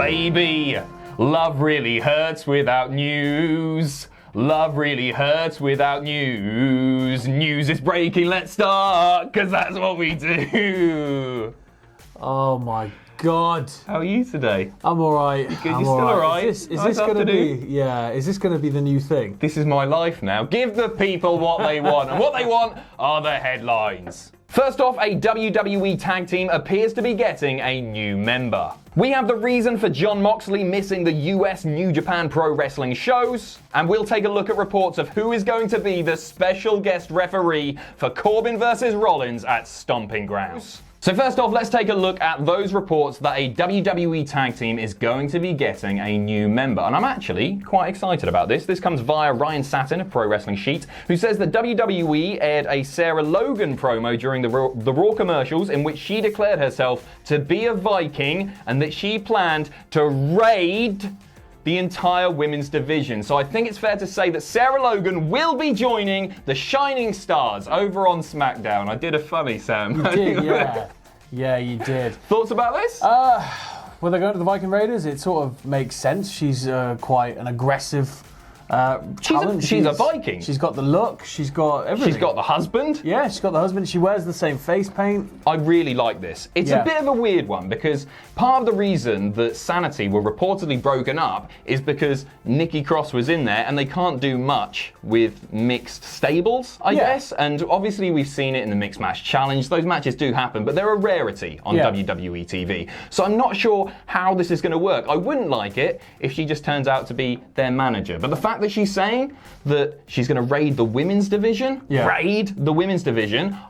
baby. Love really hurts without news. Love really hurts without news. News is breaking, let's start, because that's what we do. Oh my God. How are you today? I'm alright. You're still alright? Is this going to be? Yeah. Is this going to be the new thing? This is my life now. Give the people what they want, and what they want are the headlines. First off, a WWE tag team appears to be getting a new member. We have the reason for Jon Moxley missing the US New Japan Pro Wrestling shows, and we'll take a look at reports of who is going to be the special guest referee for Corbin vs. Rollins at Stomping Grounds. So first off, let's take a look at those reports that a WWE tag team is going to be getting a new member. And I'm actually quite excited about this. This comes via Ryan Satin of Pro Wrestling Sheet, who says that WWE aired a Sarah Logan promo during the Raw commercials in which she declared herself to be a Viking and that she planned to raid the entire women's division. So I think it's fair to say that Sarah Logan will be joining the Shining Stars over on SmackDown. I did a funny, Sam. You did, yeah. Yeah, you did. Thoughts about this? Well, they're going to the Viking Raiders. It sort of makes sense. She's quite an aggressive talent. She's a Viking. She's got the look. She's got everything. She's got the husband. Yeah, she's got the husband. She wears the same face paint. I really like this. It's a bit of a weird one because part of the reason that Sanity were reportedly broken up is because Nikki Cross was in there and they can't do much with mixed stables, I guess. And obviously we've seen it in the Mixed Match Challenge. Those matches do happen, but they're a rarity on WWE TV. So I'm not sure how this is going to work. I wouldn't like it if she just turns out to be their manager. But the fact that she's saying that she's going to raid the women's division,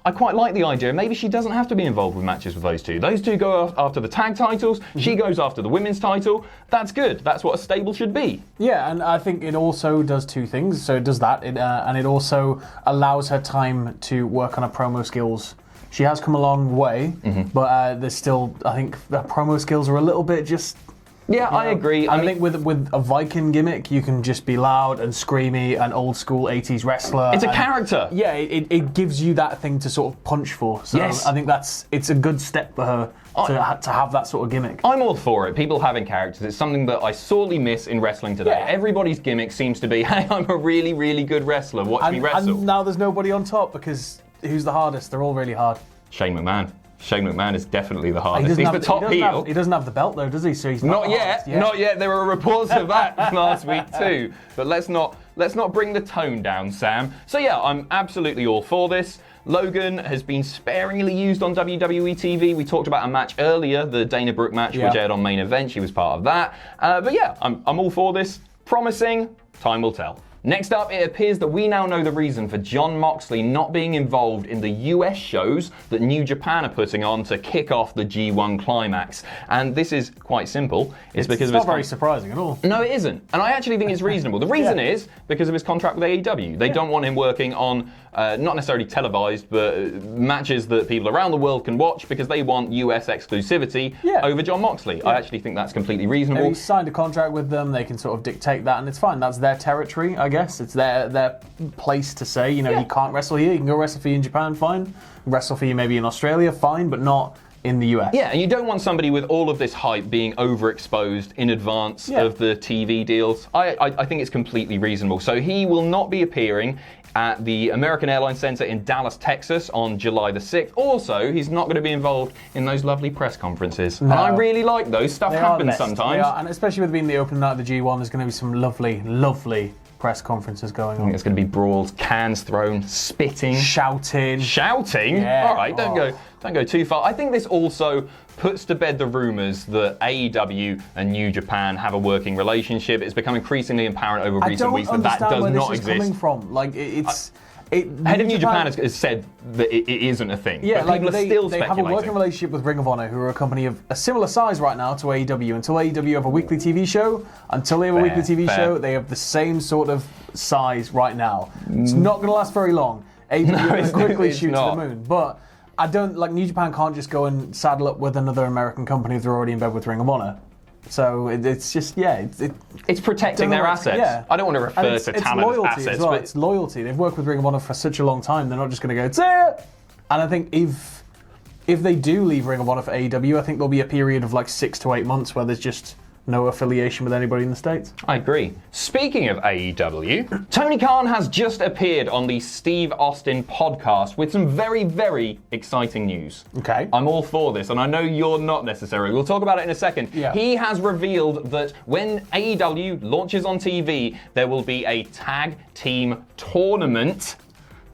I quite like the idea. Maybe she doesn't have to be involved with matches with those two. Those two go after the tag titles. She goes after the women's title. That's good. That's what a stable should be. Yeah, and I think it also does two things. So it does that, and it also allows her time to work on her promo skills. She has come a long way, but there's still, I think, the promo skills are a little bit just... Yeah, I agree. I think with a Viking gimmick, you can just be loud and screamy and old school 80s wrestler. It's a character. Yeah, it gives you that thing to sort of punch for. So I think it's a good step for her to have that sort of gimmick. I'm all for it. People having characters. It's something that I sorely miss in wrestling today. Yeah. Everybody's gimmick seems to be, hey, I'm a really, really good wrestler. Watch me wrestle. And now there's nobody on top because who's the hardest? They're all really hard. Shane McMahon. Shane McMahon is definitely the hardest. He's the top heel. He doesn't have the belt though, does he? So he's not yet. Not yet. There were reports of that last week too. But let's not bring the tone down, Sam. So yeah, I'm absolutely all for this. Logan has been sparingly used on WWE TV. We talked about a match earlier, the Dana Brooke match, which aired on Main Event. She was part of that. But yeah, I'm all for this. Promising. Time will tell. Next up, it appears that we now know the reason for Jon Moxley not being involved in the US shows that New Japan are putting on to kick off the G1 Climax. And this is quite simple. It's because not very surprising at all. No, it isn't. And I actually think it's reasonable. The reason is because of his contract with AEW. They don't want him working on, not necessarily televised, but matches that people around the world can watch because they want US exclusivity over Jon Moxley. I actually think that's completely reasonable. He's signed a contract with them. They can sort of dictate that, and it's fine. That's their territory, I guess. It's their place to say, you can't wrestle here. You can go wrestle for you in Japan, fine. Wrestle for you maybe in Australia, fine, but not in the US. Yeah, and you don't want somebody with all of this hype being overexposed in advance of the TV deals. I think it's completely reasonable. So he will not be appearing at the American Airlines Center in Dallas, Texas on July the 6th. Also, he's not going to be involved in those lovely press conferences. No. And I really like those. Stuff happens sometimes. And especially with being the opening night of the G1, there's going to be some lovely, lovely press conferences going on. I think there's going to be brawls, cans thrown, spitting, shouting. Yeah. All right, don't go too far. I think this also puts to bed the rumours that AEW and New Japan have a working relationship. It's become increasingly apparent over recent weeks that that does not exist. Coming from. Like it's. Head of New Japan has said that it isn't a thing. Yeah, but people are still they speculating. have a working relationship with Ring of Honor, who are a company of a similar size right now to AEW. Until AEW have a weekly TV show, they have the same sort of size right now. It's not going to last very long. AEW will quickly shoot to the moon. But I don't, New Japan can't just go and saddle up with another American company if they're already in bed with Ring of Honor. So it's just, it's protecting their assets. Yeah. I don't want to refer to talent assets, as well. but it's loyalty. They've worked with Ring of Honor for such a long time. They're not just going to go, "Tsa!" And I think if they do leave Ring of Honor for AEW, I think there'll be a period of 6 to 8 months where there's just no affiliation with anybody in the States. I agree. Speaking of AEW, Tony Khan has just appeared on the Steve Austin podcast with some very, very exciting news. Okay. I'm all for this, and I know you're not necessarily. We'll talk about it in a second. Yeah. He has revealed that when AEW launches on TV, there will be a tag team tournament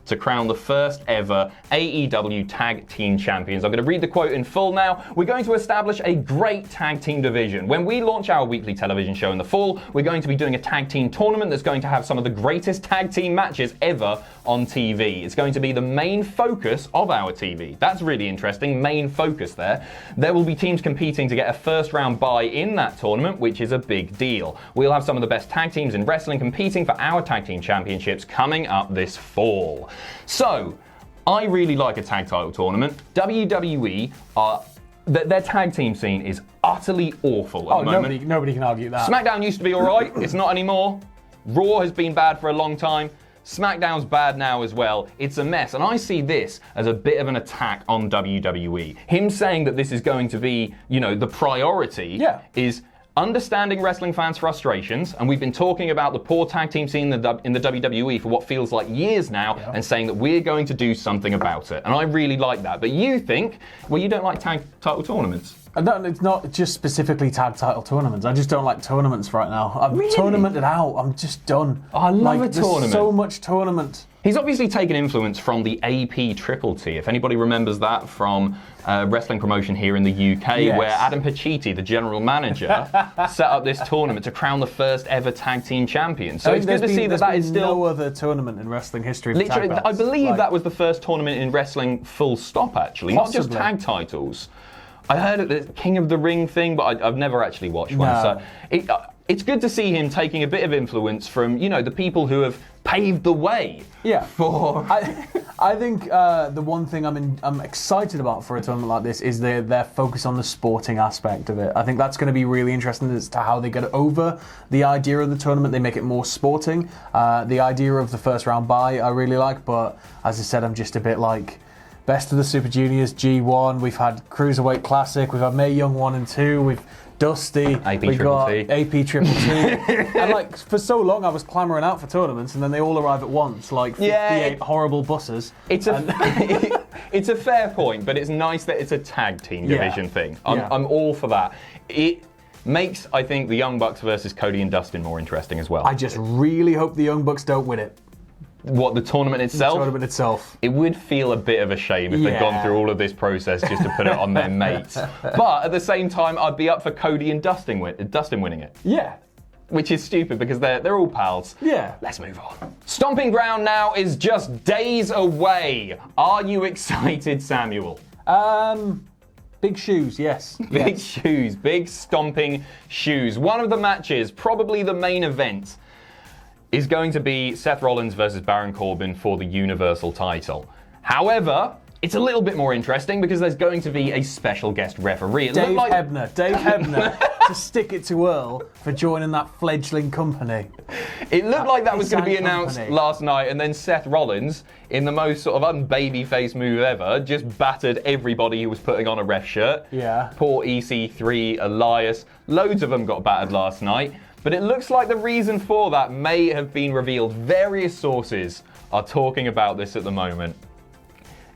to crown the first ever AEW Tag Team Champions. I'm going to read the quote in full now. We're going to establish a great tag team division. When we launch our weekly television show in the fall, we're going to be doing a tag team tournament that's going to have some of the greatest tag team matches ever on TV. It's going to be the main focus of our TV. That's really interesting, main focus there. There will be teams competing to get a first round bye in that tournament, which is a big deal. We'll have some of the best tag teams in wrestling competing for our tag team championships coming up this fall. So, I really like a tag title tournament. WWE their tag team scene is utterly awful at the moment. Nobody can argue that. SmackDown used to be alright, it's not anymore. Raw has been bad for a long time. SmackDown's bad now as well. It's a mess, and I see this as a bit of an attack on WWE. Him saying that this is going to be, the priority is understanding wrestling fans' frustrations, and we've been talking about the poor tag team scene in the WWE for what feels like years now, and saying that we're going to do something about it. And I really like that. But you think, you don't like tag title tournaments? No, it's not just specifically tag title tournaments. I just don't like tournaments right now. I've tournamented out. I'm just done. Oh, I love a tournament. There's so much tournament. He's obviously taken influence from the AP Triple T. If anybody remembers that from wrestling promotion here in the UK, where Adam Pacitti, the general manager, set up this tournament to crown the first ever tag team champion. So it's good to see that is still no other tournament in wrestling history. Literally, I believe that was the first tournament in wrestling full stop, actually, not just tag titles. I heard of the King of the Ring thing, but I've never actually watched one. So it's good to see him taking a bit of influence from, the people who have paved the way. For I think the one thing I'm excited about for a tournament like this is their focus on the sporting aspect of it. I think that's going to be really interesting as to how they get over the idea of the tournament. They make it more sporting. The idea of the first round bye I really like, but as I said, I'm just a bit like Best of the Super Juniors, G1, we've had Cruiserweight Classic, we've had Mae Young 1 and 2, we've Dusty, we got AP Triple T. And for so long I was clamouring out for tournaments, and then they all arrive at once, 58 horrible buses. It's a fair point, but it's nice that it's a tag team division thing. I'm all for that. It makes, I think, the Young Bucks versus Cody and Dustin more interesting as well. I just really hope the Young Bucks don't win it. What, the tournament itself? The tournament itself. It would feel a bit of a shame if they'd gone through all of this process just to put it on their mates. But at the same time, I'd be up for Cody and Dustin winning it. Yeah. Which is stupid because they're all pals. Yeah. Let's move on. Stomping Ground now is just days away. Are you excited, Samuel? Big shoes, yes. Big shoes, big stomping shoes. One of the matches, probably the main event, is going to be Seth Rollins versus Baron Corbin for the Universal title. However, it's a little bit more interesting because there's going to be a special guest referee. Dave Hebner to stick it to Earl for joining that fledgling company. It looked like that was going to be announced last night, and then Seth Rollins, in the most sort of unbabyface move ever, just battered everybody who was putting on a ref shirt. Yeah. Poor EC3, Elias, loads of them got battered last night. But it looks like the reason for that may have been revealed. Various sources are talking about this at the moment.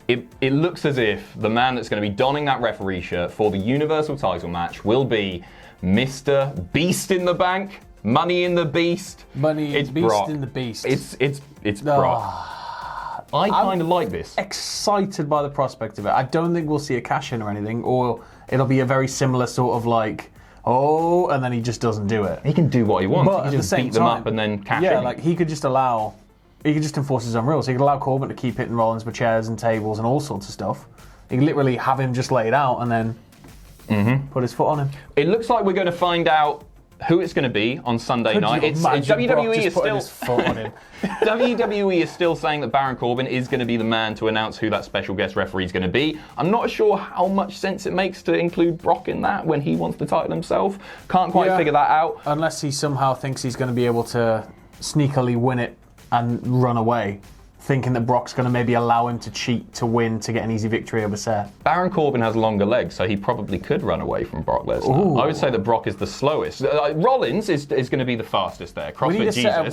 It looks as if the man that's going to be donning that referee shirt for the Universal title match will be Mr. Beast in the Bank, Money in the Beast. It's Beast Brock. In the Beast. It's Brock. I kind of like this. Excited by the prospect of it. I don't think we'll see a cash in or anything, or it'll be a very similar sort of and then he just doesn't do it. He can do what he wants. But he can just beat them up and then cash in. Yeah, he could just enforce his own rules. He could allow Corbin to keep hitting Rollins with chairs and tables and all sorts of stuff. He could literally have him just lay it out and then put his foot on him. It looks like we're going to find out who it's going to be on Sunday night. WWE is still his foot on him. WWE is still saying that Baron Corbin is going to be the man to announce who that special guest referee is going to be. I'm not sure how much sense it makes to include Brock in that when he wants the title himself. Can't quite figure that out. Unless he somehow thinks he's going to be able to sneakily win it and run away thinking that Brock's going to maybe allow him to cheat to win to get an easy victory over Seth. Baron Corbin has longer legs, so he probably could run away from Brock Lesnar. I would say that Brock is the slowest. Rollins is going to be the fastest there. We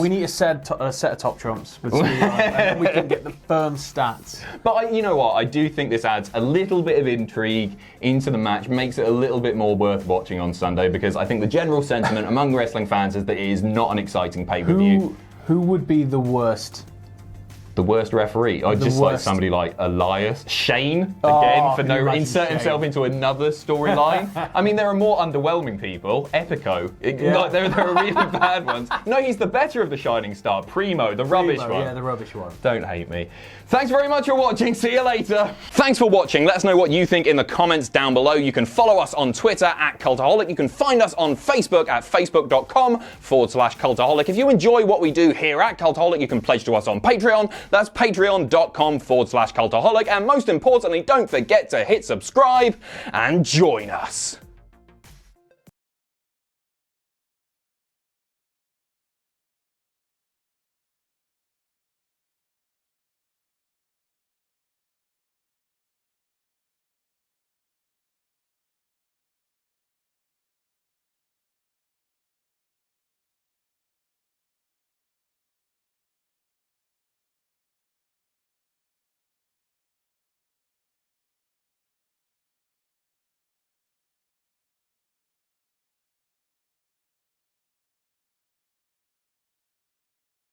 need a set of top trumps, and then we can get the firm stats. But you know what? I do think this adds a little bit of intrigue into the match, makes it a little bit more worth watching on Sunday, because I think the general sentiment among wrestling fans is that it is not an exciting pay-per-view. Who would be the worst? The worst referee? Or just like somebody like Elias? Shane, again, insert himself into another storyline. I mean, there are more underwhelming people. Epico. Like, there are really bad ones. No, he's the better of the Shining Star. Primo, the rubbish one. Yeah, the rubbish one. Don't hate me. Thanks very much for watching. See you later. Thanks for watching. Let us know what you think in the comments down below. You can follow us on Twitter at Cultaholic. You can find us on Facebook at facebook.com/Cultaholic. If you enjoy what we do here at Cultaholic, you can pledge to us on Patreon. That's patreon.com/Cultaholic. And most importantly, don't forget to hit subscribe and join us.